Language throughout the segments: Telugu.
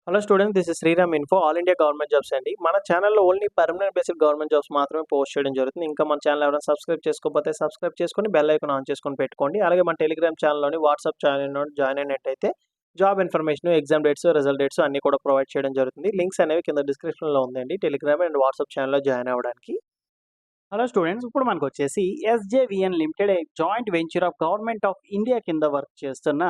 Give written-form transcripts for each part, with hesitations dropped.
Hello students, this is Sriram info all India government jobs అండి. మన ఛానల్‌లో only permanent basic government jobs మాత్రమే పోస్ట్ చేయడం జరుగుతుంది. ఇంకా మన ఛానల్ ఎవరైనా సబ్స్క్రైబ్ చేసుకోకపోతే సబ్స్క్రైబ్ చేసుకొని బెల్ ఐకాన్ ఆన్ చేసుకొని పెట్టుకోండి. అలాగే మన టెలిగ్రామ్ ఛానల్‌లోని వాట్సాప్ ఛానల్‌లో జాయిన్ అయినట్టయితే job information, exam dates, result dates అన్నీ కూడా ప్రొవైడ్ చేయడం జరుగుతుంది. లింక్స్ అనేవి కింద డిస్క్రిప్షన్‌లో ఉందండి. టెలిగ్రామ్ అండ్ వాట్సాప్ ఛానల్‌లో జాయిన్ అవ్వడానికి. హలో స్టూడెంట్స్, ఇప్పుడు మనకొచ్చేసి SJVN limited joint venture of government of India కింద వర్క్ చేస్తున్న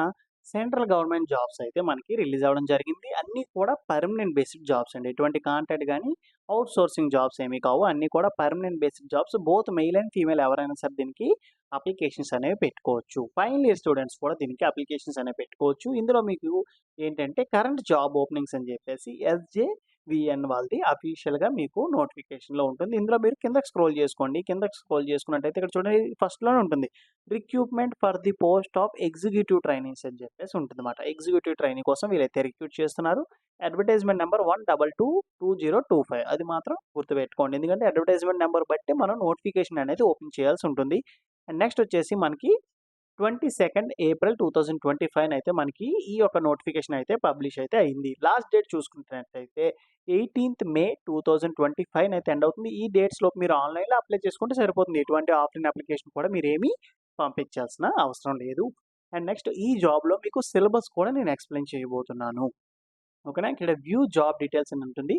సెంట్రల్ గవర్నమెంట్ జాబ్స్ అయితే మనకి రిలీజ్ అవ్వడం జరిగింది. అన్నీ కూడా పర్మనెంట్ బేసిక్ జాబ్స్ అండి. ఎటువంటి కాంట్రాక్ట్ గానీ, ఔట్ సోర్సింగ్ జాబ్స్ ఏమి కావు. అన్నీ కూడా permanent basic jobs. Both male and female ఎవరైనా సరే దీనికి అప్లికేషన్స్ అనేవి పెట్టుకోవచ్చు. ఫైనల్ ఇయర్ స్టూడెంట్స్ కూడా దీనికి అప్లికేషన్స్ అనేవి పెట్టుకోవచ్చు. ఇందులో మీకు ఏంటంటే కరెంట్ జాబ్ ఓపెనింగ్స్ అని చెప్పేసి ఎస్‌జేవీఎన్ వాళ్ళది అఫీషియల్‌గా మీకు నోటిఫికేషన్‌లో ఉంటుంది. ఇందులో మీరు కిందకి స్క్రోల్ చేసుకోండి. కిందకి స్క్రోల్ చేసుకున్నట్టయితే ఇక్కడ చూడండి, ఫస్ట్‌లోనే ఉంటుంది. Recruitment for the post of executive trainees అని చెప్పేసి ఉంటుందన్నమాట. ఎగ్జిక్యూటివ్ ట్రైనీ కోసం వీళ్ళైతే రిక్రూట్ చేస్తున్నారు. అడ్వర్టైజ్‌మెంట్ నంబర్ 1222025 అది మాత్రం గుర్తుపెట్టుకోండి. ఎందుకంటే అడ్వర్టైజ్‌మెంట్ నంబర్ బట్టి మనం నోటిఫికేషన్ అనేది ఓపెన్ చేయాల్సి ఉంటుంది. అండ్ నెక్స్ట్ వచ్చేసి మనకి 22 ఏప్రిల్ 2025 అయితే మనకి ఈ యొక్క నోటిఫికేషన్ అయితే పబ్లిష్ అయితే అయింది. లాస్ట్ డేట్ చూసుకున్నట్టయితే 18 మే 2025 అయితే ఎండ్ అవుతుంది. ఈ డేట్స్ లోపు మీరు ఆన్‌లైన్‌లో అప్లై చేసుకుంటే సరిపోతుంది. ఎటువంటి ఆఫ్‌లైన్ అప్లికేషన్ కూడా మీరేమీ పంపించాల్సిన అవసరం లేదు. అండ్ నెక్స్ట్ ఈ జాబ్‌లో మీకు సిలబస్ కూడా నేను ఎక్స్‌ప్లెయిన్ చేయబోతున్నాను. ఓకేనా? ఇక్కడ వ్యూ జాబ్ డీటెయిల్స్ అని ఉంటుంది.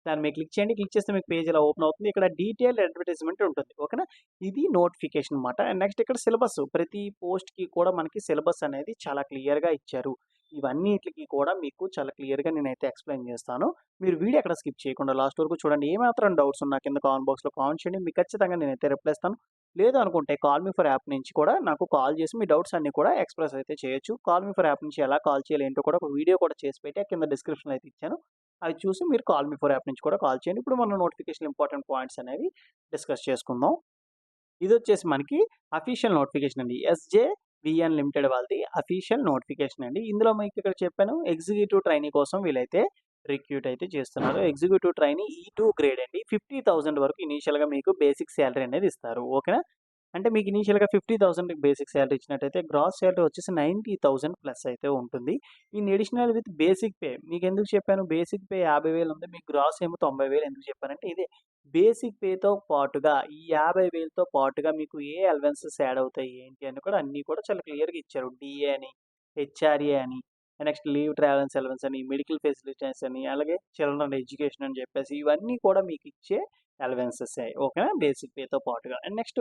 దాని మీద క్లిక్ చేయండి. క్లిక్ చేస్తే మీకు పేజ్ ఇలా ఓపెన్ అవుతుంది. ఇక్కడ డీటెయిల్డ్ అడ్వర్టైజ్‌మెంట్ ఉంటుంది. ఓకేనా? ఇది నోటిఫికేషన్ అన్నమాట. అండ్ నెక్స్ట్ ఇక్కడ సిలబస్ ప్రతి పోస్ట్‌కి కూడా మనకి సిలబస్ అనేది చాలా క్లియర్‌గా ఇచ్చారు. ఇవన్నిట్లికి కూడా మీకు చాలా క్లియర్‌గా నేనైతే ఎక్స్‌ప్లెయిన్ చేస్తాను. మీరు వీడియో ఎక్కడ స్కిప్ చేయకుండా లాస్ట్ వరకు చూడండి. ఏమాత్రం డౌట్స్ ఉన్నా కింద కామెంట్ బాక్స్‌లో కామెంట్ చేయండి. మీకు ఖచ్చితంగా నేనైతే రిప్లై ఇస్తాను. లేదు అనుకుంటే కాల్ మీ ఫర్ యాప్ నుంచి కూడా నాకు కాల్ చేసి మీ డౌట్స్ అన్నీ కూడా ఎక్స్‌ప్రెస్ అయితే చేయొచ్చు. కాల్ మీ ఫర్ యాప్ నుంచి ఎలా కాల్ చేయాలి ఏంటో కూడా ఒక వీడియో కూడా చేసి పెట్టి కింద డిస్క్రిప్షన్‌లో అయితే ఇచ్చాను. అది చూసి మీరు కాల్ మీ ఫర్ యాప్ నుంచి కూడా కాల్ చేయండి. ఇప్పుడు మనం నోటిఫికేషన్ ఇంపార్టెంట్ పాయింట్స్ అనేవి డిస్కస్ చేసుకుందాం. ఇదొచ్చేసి మనకి అఫీషియల్ నోటిఫికేషన్ అండి. ఎస్‌జేవీఎన్ లిమిటెడ్ వాళ్ళది అఫీషియల్ నోటిఫికేషన్ అండి. ఇందులో మీకు ఇక్కడ చెప్పాను ఎగ్జిక్యూటివ్ ట్రైనీ కోసం వీళ్ళైతే రిక్రూట్ అయితే చేస్తున్నారు. ఎగ్జిక్యూటివ్ ట్రైనీ ఈ2 గ్రేడ్ అండి. 50,000 వరకు ఇనీషియల్‌గా మీకు బేసిక్ సాలరీ అనేది ఇస్తారు. ఓకేనా? అంటే మీకు ఇనీషియల్‌గా 50,000 బేసిక్ సాలరీ ఇచ్చినట్టయితే గ్రాస్ సాలరీ వచ్చేసి 90,000 ప్లస్ అయితే ఉంటుంది. In additional with basic pay మీకెందుకు చెప్పాను బేసిక్ పే 50,000 ఉంది. మీకు గ్రాస్ ఏమో 90,000 ఎందుకు చెప్పానంటే ఇదే బేసిక్ పేతో పాటుగా ఈ 50,000తో పాటుగా మీకు ఏ అలవెన్సెస్ యాడ్ అవుతాయి ఏంటి అని కూడా అన్నీ కూడా చాలా క్లియర్‌గా ఇచ్చారు. డీఏ అని, హెచ్ఆర్ఏ అని, నెక్స్ట్ లీవ్ ట్రావెలెన్స్ అలవెన్స్ అని, మెడికల్ ఫెసిలిటీస్ అని, అలాగే చిల్డ్రన్ ఎడ్యుకేషన్ అని చెప్పేసి ఇవన్నీ కూడా మీకు ఇచ్చే అలవెన్సెసే. ఓకేనా? బేసిక్ పేతో పాటుగా. అండ్ నెక్స్ట్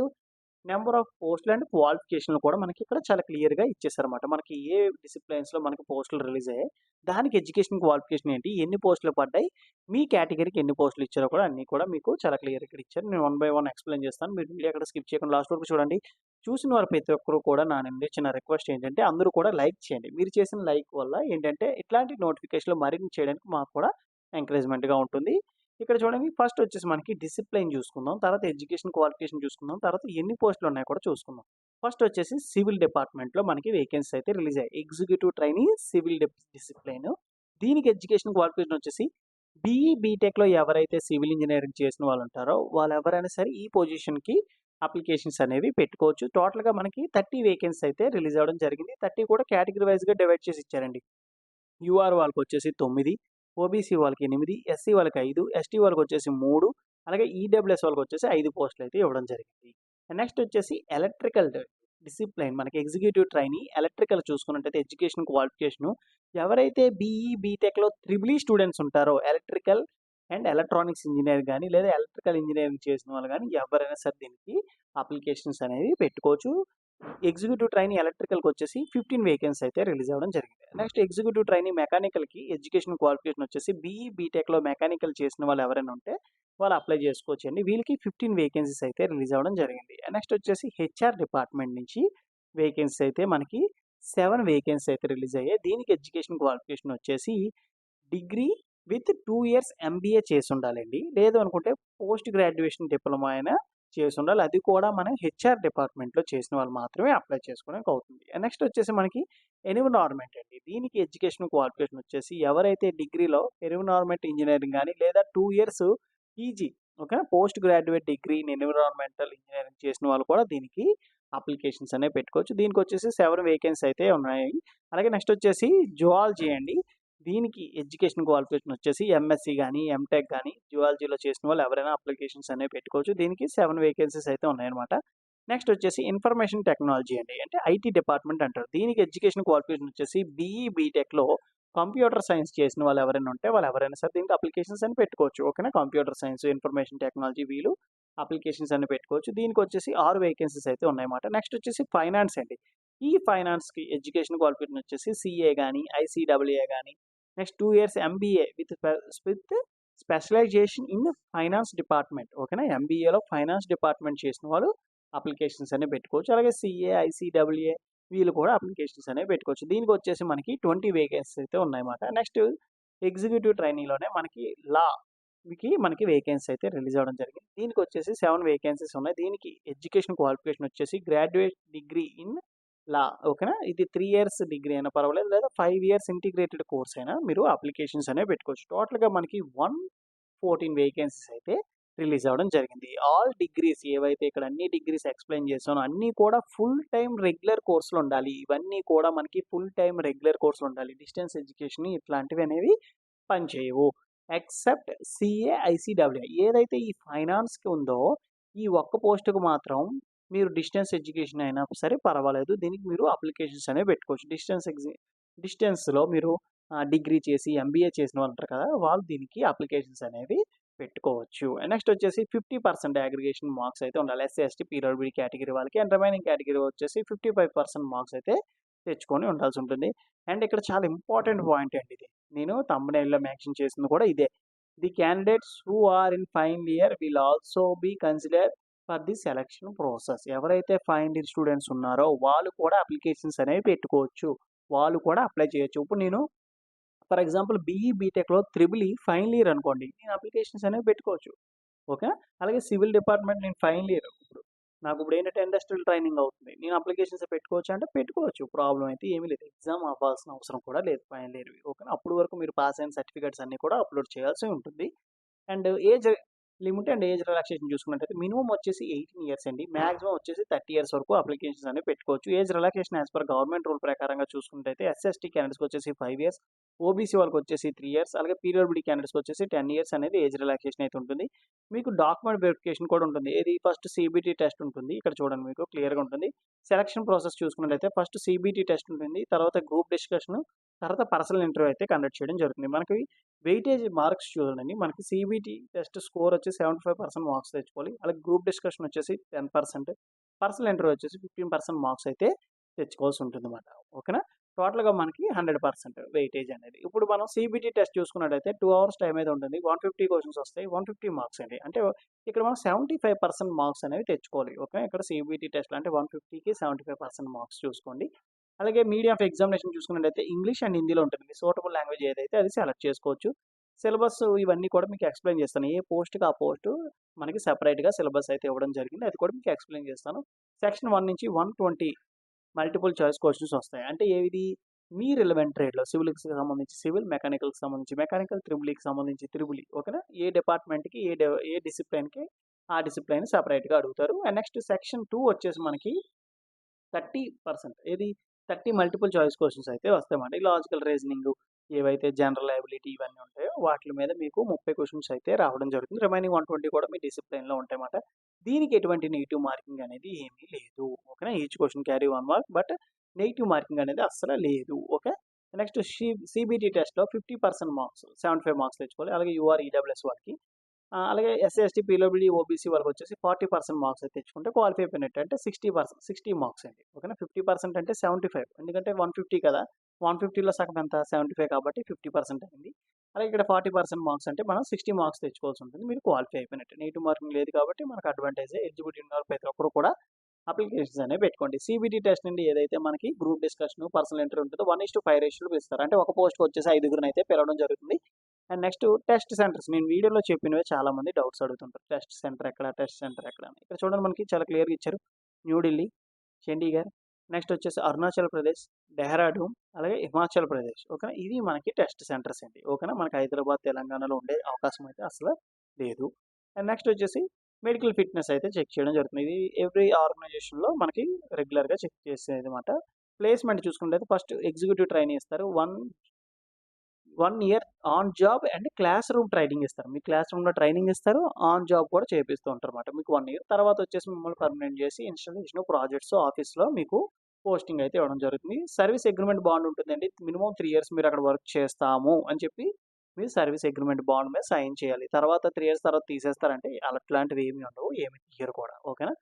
నంబర్ ఆఫ్ పోస్టులు అండ్ క్వాలిఫికేషన్‌లు కూడా మనకి ఇక్కడ చాలా క్లియర్‌గా ఇచ్చేసారన్నమాట. మనకి ఏ డిసిప్లిన్స్‌లో మనకి పోస్టులు రిలీజ్ అయ్యాయి, దానికి ఎడ్యుకేషన్ క్వాలిఫికేషన్ ఏంటి, ఎన్ని పోస్టులు పడ్డాయి, మీ కేటగిరీకి ఎన్ని పోస్టులు ఇచ్చారో కూడా అన్నీ కూడా మీకు చాలా క్లియర్‌గా ఇక్కడ ఇచ్చారు. నేను వన్ బై వన్ ఎక్స్‌ప్లెయిన్ చేస్తాను. మీరు వీడియో ఎక్కడ స్కిప్ చేయకుండా లాస్ట్ వరకు చూడండి. చూసిన వారు ప్రతి ఒక్కరు కూడా నా నుండి చిన్న రిక్వెస్ట్ ఏంటంటే అందరూ కూడా లైక్ చేయండి. మీరు చేసిన లైక్ వల్ల ఏంటంటే ఇట్లాంటి నోటిఫికేషన్‌లు మరిన్ని చేయడానికి మాకు కూడా ఎంకరేజ్‌మెంట్‌గా ఉంటుంది. ఇక్కడ చూడండి, ఫస్ట్ వచ్చేసి మనకి డిసిప్లిన్ చూసుకుందాం. తర్వాత ఎడ్యుకేషన్ క్వాలిఫికేషన్ చూసుకుందాం. తర్వాత ఎన్ని పోస్టులు ఉన్నాయో కూడా చూసుకుందాం. ఫస్ట్ వచ్చేసి సివిల్ డిపార్ట్మెంట్‌లో మనకి వేకెన్సీస్ అయితే రిలీజ్ అయ్యాయి. Executive trainee civil discipline. దీనికి ఎడ్యుకేషన్ క్వాలిఫికేషన్ వచ్చేసి బీఈ, బీటెక్‌లో ఎవరైతే సివిల్ ఇంజినీరింగ్ చేసిన వాళ్ళు ఉంటారో వాళ్ళెవరైనా సరే ఈ పొజిషన్‌కి అప్లికేషన్స్ అనేవి పెట్టుకోవచ్చు. టోటల్‌గా మనకి 30 వేకెన్సీస్ అయితే రిలీజ్ అవ్వడం జరిగింది. 30 కూడా కేటగిరీ వైస్‌గా డివైడ్ చేసి ఇచ్చారండి. యూఆర్ వాళ్ళకొచ్చేసి 9, ఓబీసీ వాళ్ళకి 8, ఎస్సీ వాళ్ళకి 5, ఎస్టీ వాళ్ళకొచ్చేసి 3, అలాగే ఈడబ్ల్యూఎస్ వాళ్ళకొచ్చేసి 5 పోస్టులయితే ఇవ్వడం జరిగింది. నెక్స్ట్ వచ్చేసి ఎలక్ట్రికల్ డిసిప్లిన్ మనకి ఎగ్జిక్యూటివ్ ట్రైనీ ఎలక్ట్రికల్ చూసుకున్నట్టయితే ఎడ్యుకేషన్ క్వాలిఫికేషను ఎవరైతే బీఈ, బీటెక్‌లో త్రిబుల్ ఈ స్టూడెంట్స్ ఉంటారో ఎలక్ట్రికల్ అండ్ ఎలక్ట్రానిక్స్ ఇంజినీర్ గాని, లేదా ఎలక్ట్రికల్ ఇంజినీరింగ్ చేసిన వాళ్ళు గాని ఎవరైనా సరే దీనికి అప్లికేషన్స్ అనేవి పెట్టుకోవచ్చు. ఎగ్జిక్యూటివ్ ట్రైనీ ఎలక్ట్రికల్‌కొచ్చేసి 15 వేకెన్సీ అయితే రిలీజ్ అవ్వడం జరిగింది. నెక్స్ట్ ఎగ్జిక్యూటివ్ ట్రైనీ మెకానికల్‌కి ఎడ్యుకేషన్ క్వాలిఫికేషన్ వచ్చేసి బీఈ, బీటెక్‌లో మెకానికల్ చేసిన వాళ్ళు ఎవరైనా ఉంటే వాళ్ళు అప్లై చేసుకోవచ్చండి. వీళ్ళకి 15 వేకెన్సీస్ అయితే రిలీజ్ అవ్వడం జరిగింది. నెక్స్ట్ వచ్చేసి హెచ్ఆర్ డిపార్ట్మెంట్ నుంచి వేకెన్సీ అయితే మనకి 7 వేకెన్సీ అయితే రిలీజ్ అయ్యాయి. దీనికి ఎడ్యుకేషన్ క్వాలిఫికేషన్ వచ్చేసి డిగ్రీ విత్ 2 ఇయర్స్ ఎంబీఏ చేసుండాలండి. లేదు అనుకుంటే పోస్ట్ గ్రాడ్యుయేషన్ డిప్లొమా అయినా చేసుండాలి. అది కూడా మనం హెచ్ఆర్ డిపార్ట్మెంట్‌లో చేసిన వాళ్ళు మాత్రమే అప్లై చేసుకోవడానికి అవుతుంది. నెక్స్ట్ వచ్చేసి మనకి ఎన్విరాన్మెంట్ అండి. దీనికి ఎడ్యుకేషన్ క్వాలిఫికేషన్ వచ్చేసి ఎవరైతే డిగ్రీలో ఎన్విరాన్మెంట్ ఇంజినీరింగ్ గాని లేదా 2 ఇయర్స్ పీజీ ఓకేనా post graduate degree in environmental engineering చేసిన వాళ్ళు కూడా దీనికి అప్లికేషన్స్ అనేవి పెట్టుకోవచ్చు. దీనికొచ్చేసి 7 వేకెన్సీ అయితే ఉన్నాయి. అలాగే నెక్స్ట్ వచ్చేసి జువాలజీ అండి. దీనికి ఎడ్యుకేషన్ క్వాలిఫికేషన్ వచ్చేసి ఎంఎస్సీ గాని, ఎంటెక్ గాని, జువాలజీలో చేసిన వాళ్ళు ఎవరైనా అప్లికేషన్స్ అనేవి పెట్టుకోవచ్చు. దీనికి 7 వేకెన్సీస్ అయితే ఉన్నాయన్నమాట. నెక్స్ట్ వచ్చేసి ఇన్ఫర్మేషన్ టెక్నాలజీ అండి. అంటే ఐటీ డిపార్ట్మెంట్ అంటారు. దీనికి ఎడ్యుకేషన్ క్వాలిఫికేషన్ వచ్చేసి బీఈ, బీటెక్‌లో కంప్యూటర్ సైన్స్ చేసిన వాళ్ళు ఎవరైనా ఉంటే వాళ్ళు ఎవరైనా సరే దీనికి అప్లికేషన్స్ అని పెట్టుకోవచ్చు. ఓకేనా. కంప్యూటర్ సైన్స్, ఇన్ఫర్మేషన్ టెక్నాలజీ వీళ్ళు అప్లికేషన్స్ అని పెట్టుకోవచ్చు. దీనికొచ్చేసి 6 వేకెన్సీస్ అయితే ఉన్నాయన్నమాట. నెక్స్ట్ వచ్చేసి ఫైనాన్స్ అండి. ఈ ఫైనాన్స్‌కి ఎడ్యుకేషన్ క్వాలిఫికేషన్ వచ్చేసి సీఏ గాని, ఐసీడబ్ల్యూఏ గాని, next 2 years MBA with specialisation in finance department. ఓకేనా. ఎంబీఏలో ఫైనాన్స్ డిపార్ట్మెంట్ చేసిన వాళ్ళు అప్లికేషన్స్ అనేవి పెట్టుకోవచ్చు. అలాగే సీఏ, ఐసీడబ్ల్యూఏ వీళ్ళు కూడా అప్లికేషన్స్ అనేవి పెట్టుకోవచ్చు. దీనికొచ్చేసి మనకి 20 వేకెన్సీస్ అయితే ఉన్నాయన్నమాట. నెక్స్ట్ ఎగ్జిక్యూటివ్ ట్రైనీలోనే మనకి మనకి వేకెన్సీ అయితే రిలీజ్ అవ్వడం జరిగింది. దీనికొచ్చేసి 7 వేకెన్సీస్ ఉన్నాయి. దీనికి ఎడ్యుకేషన్ క్వాలిఫికేషన్ వచ్చేసి గ్రాడ్యుయేట్ డిగ్రీ ఇన్ లా. ఓకేనా. ఇది 3 ఇయర్స్ డిగ్రీ అయినా పర్వాలేదు, లేదా 5 ఇయర్స్ ఇంటిగ్రేటెడ్ కోర్స్ అయినా మీరు అప్లికేషన్స్ అనేవి పెట్టుకోవచ్చు. టోటల్‌గా మనకి 114 వేకెన్సీస్ అయితే రిలీజ్ అవ్వడం జరిగింది. ఆల్ డిగ్రీస్ ఏవైతే ఇక్కడ అన్ని డిగ్రీస్ ఎక్స్‌ప్లెయిన్ చేశానో అన్నీ కూడా ఫుల్ టైమ్ రెగ్యులర్ కోర్సులు ఉండాలి. ఇవన్నీ కూడా మనకి ఫుల్ టైమ్ రెగ్యులర్ కోర్సులు ఉండాలి. డిస్టెన్స్ ఎడ్యుకేషన్ ఇట్లాంటివి అనేవి పనిచేయవు. ఎక్సెప్ట్ సీఏ, ఐసీడబ్ల్యూఏ ఏదైతే ఈ ఫైనాన్స్‌కి ఉందో ఈ ఒక్క పోస్ట్‌కి మాత్రం మీరు డిస్టెన్స్ ఎడ్యుకేషన్ అయినా సరే పర్వాలేదు. దీనికి మీరు అప్లికేషన్స్ అనేవి పెట్టుకోవచ్చు. డిస్టెన్స్‌లో మీరు డిగ్రీ చేసి ఎంబీఏ చేసిన వాళ్ళు ఉంటారు కదా! వాళ్ళు దీనికి అప్లికేషన్స్ అనేవి పెట్టుకోవచ్చు. నెక్స్ట్ వచ్చేసి 50% అగ్రిగేషన్ మార్క్స్ అయితే ఉండాలి. ఎస్సీ, ఎస్టీ, పీడబ్ల్యూడీ కేటగిరీ వాళ్ళకి. అండ్ రిమైనింగ్ కేటగిరీ వచ్చేసి 55% మార్క్స్ అయితే తెచ్చుకొని ఉండాల్సి ఉంటుంది. అండ్ ఇక్కడ చాలా ఇంపార్టెంట్ పాయింట్ అండి ఇది. నేను థంబ్‌నెయిల్‌లో మెన్షన్ చేసింది కూడా ఇదే. The candidates who are in final year will also be considered for the selection process. ఎవరైతే ఫైనల్ ఇయర్ స్టూడెంట్స్ ఉన్నారో వాళ్ళు కూడా అప్లికేషన్స్ అనేవి పెట్టుకోవచ్చు. వాళ్ళు కూడా అప్లై చేయొచ్చు. ఇప్పుడు నేను ఫర్ ఎగ్జాంపుల్ బీఈ, బీటెక్‌లో త్రిబుల్ ఈ ఫైనల్ ఇయర్ అనుకోండి. నేను అప్లికేషన్స్ అనేవి పెట్టుకోవచ్చు. ఓకే. అలాగే సివిల్ డిపార్ట్మెంట్ నేను ఫైనల్ ఇయర్ ఇప్పుడు. నాకు ఇప్పుడు ఏంటంటే ఇండస్ట్రియల్ ట్రైనింగ్ అవుతుంది. నేను అప్లికేషన్స్ పెట్టుకోవచ్చా అంటే పెట్టుకోవచ్చు. ప్రాబ్లమ్ అయితే ఏమీ లేదు. ఎగ్జామ్ అవ్వాల్సిన అవసరం కూడా లేదు ఫైనల్ ఇయర్‌వి. ఓకేనా. అప్పటి వరకు మీరు పాస్ అయిన సర్టిఫికేట్స్ అన్నీ కూడా అప్‌లోడ్ చేయాల్సి ఉంటుంది. And age limit and age relaxation చూసుకున్నట్టయితే మినిమమ్ వచ్చేసి 18 ఇయర్స్ అండి. మాక్సిమం వచ్చేసి 30 ఇయర్స్ వరకు అప్లికేషన్స్ అనేవి పెట్టుకోవచ్చు. Age relaxation as per government rule ప్రకారంగా చూసుకున్నట్టయితే ఎస్సీ క్యాండిడేట్స్‌కి వచ్చేసి 5 ఇయర్స్, ఓబీసీ వాళ్ళకి వచ్చేసి 3 ఇయర్స్, అలాగే పీడబ్ల్యూడీ క్యాండిడేట్స్‌కి వచ్చేసి 10 ఇయర్స్ అనేది ఏజ్ రిలాక్సేషన్ అయితే ఉంటుంది. మీకు డాక్యుమెంట్ వెరిఫికేషన్ కూడా ఉంటుంది. ఏది ఫస్ట్ సీబీటీ టెస్ట్ ఉంటుంది. ఇక్కడ చూడండి మీకు క్లియర్‌గా ఉంటుంది. సెలక్షన్ ప్రాసెస్ చూసుకున్నట్టయితే ఫస్ట్ సీబీటీ టెస్ట్ ఉంటుంది. తర్వాత గ్రూప్ డిస్కషన్, తర్వాత పర్సనల్ ఇంటర్వ్యూ అయితే కండక్ట్ చేయడం జరుగుతుంది. మనకి వెయిటేజ్ మార్క్స్ చూడండి. మనకి సీబీటీ టెస్ట్ స్కోర్ వచ్చి 75% మార్క్స్ తెచ్చుకోవాలి. అలాగే గ్రూప్ డిస్కషన్ వచ్చేసి 10%, పర్సనల్ ఇంటర్వ్యూ వచ్చేసి 15% మార్క్స్ అయితే తెచ్చుకోవాల్సి ఉంటుందన్నమాట. ఓకేనా. టోటల్‌గా మనకి 100% వెయిటేజ్ అనేది. ఇప్పుడు మనం సీబీటీ టెస్ట్ చూసుకున్నట్టయితే 2 అవర్స్ టైం అయితే ఉంటుంది. 150 క్వెషన్స్ వస్తాయి. 150 మార్క్స్ అండి. అంటే ఇక్కడ మనం 75% మార్క్స్ అనేవి తెచ్చుకోవాలి. ఓకే. ఇక్కడ సీబీటీ టెస్ట్‌లో అంటే 150కి 75% మార్క్స్ చూసుకోండి. అలాగే మీడియం ఆఫ్ ఎగ్జామినేషన్ చూసుకున్నట్టయితే ఇంగ్లీష్ అండ్ హిందీలో ఉంటుంది. మీ సూటబుల్ లాంగ్వేజ్ ఏదైతే అది సెలెక్ట్ చేసుకోవచ్చు. సిలబస్ ఇవన్నీ కూడా మీకు ఎక్స్‌ప్లెయిన్ చేస్తాను. ఏ పోస్ట్‌కి ఆ పోస్టు మనకి సెపరేట్‌గా సిలబస్ అయితే ఇవ్వడం జరిగింది. అది కూడా మీకు ఎక్స్‌ప్లెయిన్ చేస్తాను. సెక్షన్ 1 నుంచి 120 మల్టిపుల్ చాయిస్ క్వెషన్స్ వస్తాయి. అంటే ఏది మీ రిలవెంట్ ట్రేడ్‌లో సివిల్‌కి సంబంధించి సివిల్, మెకానికల్‌కి సంబంధించి మెకానికల్, త్రిబుల్ ఈకి సంబంధించి త్రిబుల్ ఈ. ఓకేనా. ఏ డిపార్ట్మెంట్‌కి ఏ డిసిప్లిన్‌కి ఆ డిసిప్లిన్ సెపరేట్‌గా అడుగుతారు. అండ్ నెక్స్ట్ సెక్షన్ 2 వచ్చేసి మనకి 30% ఏది 30 మల్టిపుల్ చాయిస్ క్వెషన్స్ అయితే వస్తాయన్నమాట. ఈ లాజికల్ రీజనింగ్ ఏవైతే జనరల్ ఎబిలిటీ ఇవన్నీ ఉంటాయో వాటి మీద మీకు 30 క్వెషన్స్ అయితే రావడం జరుగుతుంది. రిమైనింగ్ 120 కూడా మీ డిసిప్లిన్‌లో ఉంటాయన్నమాట. దీనికి ఎటువంటి నెగెటివ్ మార్కింగ్ అనేది ఏమీ లేదు. ఓకేనా. Each question carry 1 mark. But negative marking అనేది అస్సలు లేదు. ఓకే. నెక్స్ట్ సీబీటీ టెస్ట్‌లో 50% మార్క్స్ 75 మార్క్స్ తెచ్చుకోవాలి. అలాగే యూఆర్, ఈడబ్ల్యూఎస్ వాళ్ళకి అలాగే ఎస్సీ, ఎస్టీ, పీడబ్ల్యూడీ, ఓబీసీ వాళ్ళకొచ్చేసి 40% మార్క్స్ అయితే తెచ్చుకుంటే క్వాలిఫై అయిపోయినట్టు. అంటే 60 మార్క్స్ అండి. ఓకేనా. 50% అంటే 75 ఎందుకంటే 150 కదా! 150లో సగం ఎంత 75 కాబట్టి 50% అయింది. అలాగే ఇక్కడ 40% మార్క్స్ అంటే మనం 60 మార్క్స్ తెచ్చుకోవాల్సి ఉంటుంది. మీరు క్వాలిఫై అయిపోయినట్టు. నెగెటివ్ మార్కింగ్ లేదు కాబట్టి మనకు అడ్వాంటేజే. ఎలిజిబిలిటీ ఉన్న ప్రతి ఒక్కరు కూడా అప్లికేషన్స్ అనేవి పెట్టుకోండి. సీబీటీ టెస్ట్ నుండి ఏదైతే మనకి గ్రూప్ డిస్కషన్, పర్సనల్ ఇంటర్వ్యూ ఉంటుందో 1:5 రేషియోలో పిలుస్తారు. అంటే ఒక పోస్ట్‌కి వచ్చేసి 5గురినైతే పిలవడం జరుగుతుంది. And next test centres. నేను వీడియోలో చెప్పినవే చాలామంది డౌట్స్ అడుగుతుంటారు. టెస్ట్ సెంటర్ ఎక్కడ? టెస్ట్ సెంటర్ ఎక్కడ అని. ఇక్కడ చూడండి మనకి చాలా క్లియర్‌గా ఇచ్చారు. న్యూఢిల్లీ, చండీగఢ్, నెక్స్ట్ వచ్చేసి అరుణాచల్ ప్రదేశ్, డెహ్రాడూన్, అలాగే హిమాచల్ ప్రదేశ్. ఓకేనా. ఇవి మనకి టెస్ట్ సెంటర్స్ అండి. ఓకేనా. మనకి హైదరాబాద్, తెలంగాణలో ఉండే అవకాశం అయితే అసలు లేదు. అండ్ నెక్స్ట్ వచ్చేసి మెడికల్ ఫిట్‌నెస్ అయితే చెక్ చేయడం జరుగుతుంది. ఇది ఎవ్రీ ఆర్గనైజేషన్‌లో మనకి రెగ్యులర్‌గా చెక్ చేసేదన్నమాట. ప్లేస్‌మెంట్ చూసుకున్నట్టయితే ఫస్ట్ ఎగ్జిక్యూటివ్ ట్రైనీ ఇస్తారు. 1 year on job and class room training ఇస్తారు. మీ క్లాస్ రూమ్‌లో ట్రైనింగ్ ఇస్తారు. ఆన్ జాబ్ కూడా చేపిస్తూ ఉంటారన్నమాట. మీకు 1 ఇయర్. తర్వాత వచ్చేసి మిమ్మల్ని పర్మనెంట్ చేసి ఇన్‌స్టాలేషన్ ప్రాజెక్ట్స్ ఆఫీస్‌లో మీకు పోస్టింగ్ అయితే ఇవ్వడం జరుగుతుంది. సర్వీస్ అగ్రీమెంట్ బాండ్ ఉంటుందండి. మినిమమ్ 3 ఇయర్స్ మీరు అక్కడ వర్క్ చేస్తాము అని చెప్పి మీరు సర్వీస్ అగ్రీమెంట్ బాండ్ మీద సైన్ చేయాలి. తర్వాత 3 ఇయర్స్ తర్వాత తీసేస్తారంటే అట్లాంటివి ఏమి ఉండవు. ఏమి తీయరు కూడా. ఓకేనా?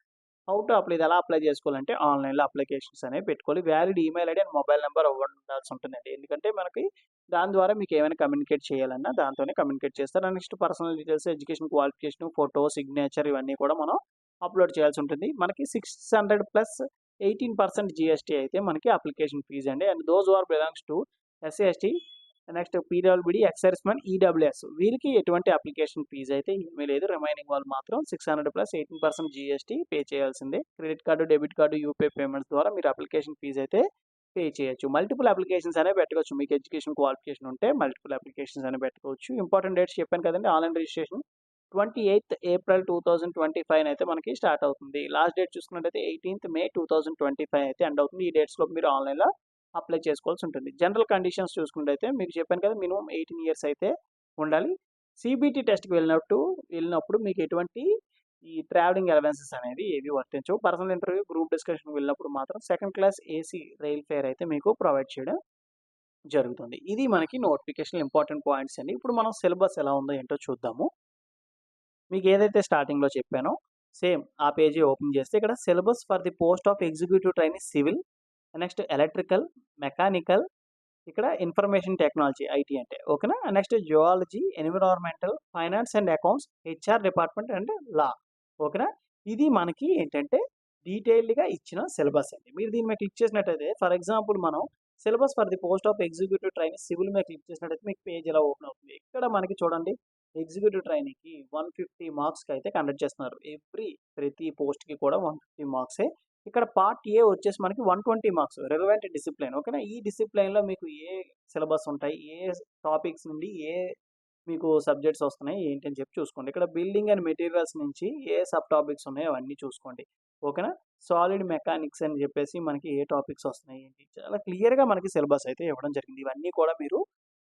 హౌ టు అప్లై ఇది ఎలా అప్లై చేసుకోవాలంటే ఆన్‌లైన్‌లో అప్లికేషన్స్ అనేవి పెట్టుకోవాలి. Valid email ID and mobile number ఉండాల్సి ఉంటుందండి. ఎందుకంటే మనకి దాని ద్వారా మీకు ఏమైనా కమ్యూనికేట్ చేయాలన్నా దాంతోనే కమ్యూనికేట్ చేస్తారు. Next personal details, education qualification, photo, signature ఇవన్నీ కూడా మనం అప్‌లోడ్ చేయాల్సి ఉంటుంది. మనకి 600 ప్లస్ 18% జీఎస్టీ అయితే మనకి అప్లికేషన్ ఫీజ్ అండి. And those who are belongs to SC, ST, next PWD, ex servicemen, EWS వీళ్ళకి ఎటువంటి అప్లికేషన్ ఫీజ్ అయితే ఏమీ లేదు. రిమైనింగ్ వాళ్ళు మాత్రం 600 ప్లస్ 18% జీఎస్టీ పే చేయాల్సిందే. Credit card, debit card, UPI payments ద్వారా మీరు అప్లికేషన్ ఫీజ్ అయితే పే చేయొచ్చు. మల్టిపుల్ అప్లికేషన్స్ అనేవి పెట్టుకోవచ్చు. మీకు ఎడ్యుకేషన్ క్వాలిఫికేషన్ ఉంటే మల్టిపుల్ అప్లికేషన్స్ అనేవి పెట్టుకోవచ్చు. ఇంపార్టెంట్ డేట్స్ చెప్పాను కదండీ! ఆన్‌లైన్ రిజిస్ట్రేషన్ 28th ఏప్రిల్ 2025 అయితే మనకి స్టార్ట్ అవుతుంది. లాస్ట్ డేట్ చూసుకున్నట్టయితే 18th మే 2025 అయితే ఎండ్ అవుతుంది. ఈ డేట్స్‌లో మీరు ఆన్‌లైన్‌లో అప్లై చేసుకోవాల్సి ఉంటుంది. జనరల్ కండిషన్స్ చూసుకున్నట్టయితే మీకు చెప్పాను కదా! మినిమమ్ 18 ఇయర్స్ అయితే ఉండాలి. సీబీటీ టెస్ట్‌కి వెళ్ళినప్పుడు మీకు ఎటువంటి ఈ ట్రావెలింగ్ అలవెన్సెస్ అనేవి ఏవి వర్తించవు. పర్సనల్ ఇంటర్వ్యూ, గ్రూప్ డిస్కషన్‌కి వెళ్ళినప్పుడు మాత్రం second class AC rail fair అయితే మీకు ప్రొవైడ్ చేయడం జరుగుతుంది. ఇది మనకి నోటిఫికేషన్‌లో ఇంపార్టెంట్ పాయింట్స్ అండి. ఇప్పుడు మనం సిలబస్ ఎలా ఉందో ఏంటో చూద్దాము. మీకు ఏదైతే స్టార్టింగ్‌లో చెప్పానో సేమ్ ఆ పేజీ ఓపెన్ చేస్తే ఇక్కడ syllabus for the post of executive trainee civil, next electrical, mechanical, ఇక్కడ ఇన్ఫర్మేషన్ టెక్నాలజీ ఐటీ అంటే ఓకేనా? Next geology, environmental, finance and accounts, HR department and law ఓకేనా? ఇది మనకి ఏంటంటే డీటెయిల్డ్‌గా ఇచ్చిన సిలబస్ అండి. మీరు దీని మీద క్లిక్ చేసినట్టయితే ఫర్ ఎగ్జాంపుల్ మనం syllabus for the post of executive trainee civil మీద క్లిక్ చేసినట్టయితే మీకు పేజ్ ఇలా ఓపెన్ అవుతుంది. ఇక్కడ మనకి చూడండి ఎగ్జిక్యూటివ్ ట్రైనీకి 150 మార్క్స్‌కి అయితే కండక్ట్ చేస్తున్నారు. ప్రతి పోస్ట్‌కి కూడా 150 మార్క్సే. ఇక్కడ పార్ట్ ఏ వచ్చేసి మనకి 120 మార్క్స్ రిలవెంట్ డిసిప్లిన్ ఓకేనా? ఈ డిసిప్లిన్‌లో మీకు ఏ సిలబస్ ఉంటాయి, ఏ టాపిక్స్ నుండి ఏ మీకు సబ్జెక్ట్స్ వస్తున్నాయి ఏంటి అని చెప్పి చూసుకోండి. ఇక్కడ బిల్డింగ్ అండ్ మెటీరియల్స్ నుంచి ఏ సబ్ టాపిక్స్ ఉన్నాయో అవన్నీ చూసుకోండి. ఓకేనా? సాలిడ్ మెకానిక్స్ అని చెప్పేసి మనకి ఏ టాపిక్స్ వస్తున్నాయి ఏంటి చాలా క్లియర్‌గా మనకి సిలబస్ అయితే ఇవ్వడం జరిగింది. ఇవన్నీ కూడా మీరు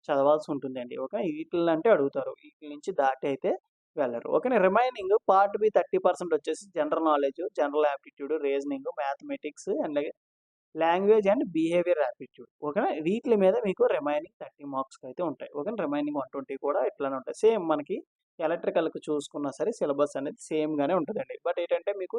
చదవాల్సి ఉంటుందండి. ఓకే. ఈటిల్లంటే అడుగుతారు. ఈటిల నుంచి దాటి అయితే వెళ్ళరు. ఓకేనా? రిమైనింగ్ పార్ట్ బి 30% వచ్చేసి general knowledge, general aptitude, reasoning, mathematics and language and behaviour aptitude. ఓకేనా? వీటిల మీద మీకు రిమైనింగ్ 30 మార్క్స్‌కి అయితే ఉంటాయి. ఓకేనా? రిమైనింగ్ 120 కూడా ఇట్లానే ఉంటాయి. సేమ్ మనకి ఎలక్ట్రికల్‌కి చూసుకున్నా సరే సిలబస్ అనేది సేమ్‌గానే ఉంటదండి. బట్ ఏంటంటే మీకు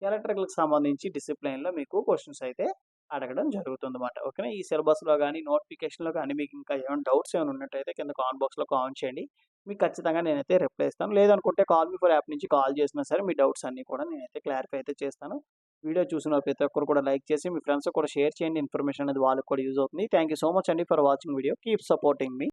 ఎలక్ట్రికల్‌కి సంబంధించి డిసిప్లిన్‌లో మీకు క్వెషన్స్ అయితే అడగడం జరుగుతుందన్నమాట. ఓకేనా? ఈ సిలబస్‌లో గాని, నోటిఫికేషన్‌లో గాని మీకు ఇంకా ఏమైనా డౌట్స్ ఏమైనా ఉన్నట్టయితే కింద కామెంట్ బాక్స్‌లో కామెంట్ చేయండి. మీకు ఖచ్చితంగా నేనైతే రిప్లై ఇస్తాను. లేదనుకుంటే కాల్ మీ ఫర్ యాప్ నుంచి కాల్ చేసినా సరే మీ డౌట్స్ అన్నీ కూడా నేనైతే క్లారిఫై అయితే చేస్తాను. వీడియో చూసిన ప్రతి ఒక్కరు కూడా లైక్ చేసి మీ ఫ్రెండ్స్‌కి కూడా షేర్ చేయండి. ఇన్ఫర్మేషన్ అనేది వాళ్ళకి కూడా యూజ్ అవుతుంది. థాంక్ యూ సో మచ్ అండి for watching video. Keep supporting me.